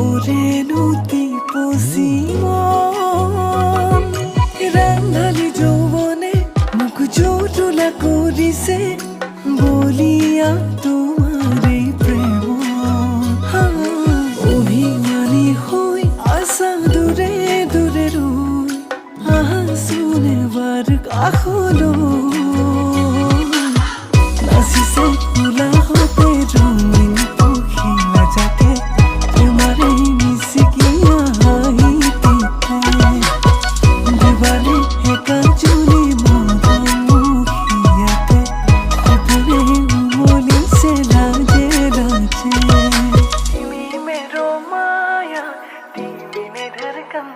ওৰেনুতি পচিমন ৰান্ধালি যৌৱনে মোক জোৰুলা কৰিছে বলিয়া তোমাৰে প্ৰেম অভিমানী হৈ আছা দূৰে দূৰে ৰৈ আহাচোন এবাৰ কাষলৈ নাচিছে উলাহতে ৰঙিন পখিলা যাকে তোমাৰে মিচিকিয়া হাঁহিতে দেৱালে একাজুলি মধুমুখীয়াতে সপোনে উমলিছে লাজে লাজে तिमी मेरो माया तिमी ने धड़कन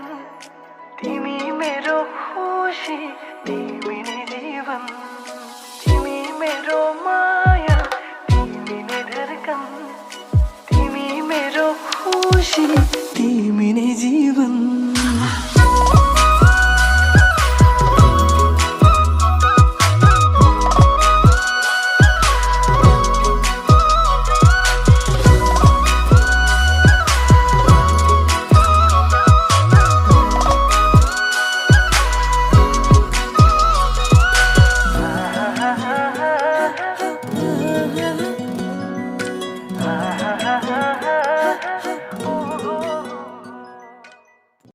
तिमी मेरो खुशी तिमी ने जीवन तिमी मेरो माया तिमी ने धड़कन तिमी मेरो खुशी तिमी ने जीवन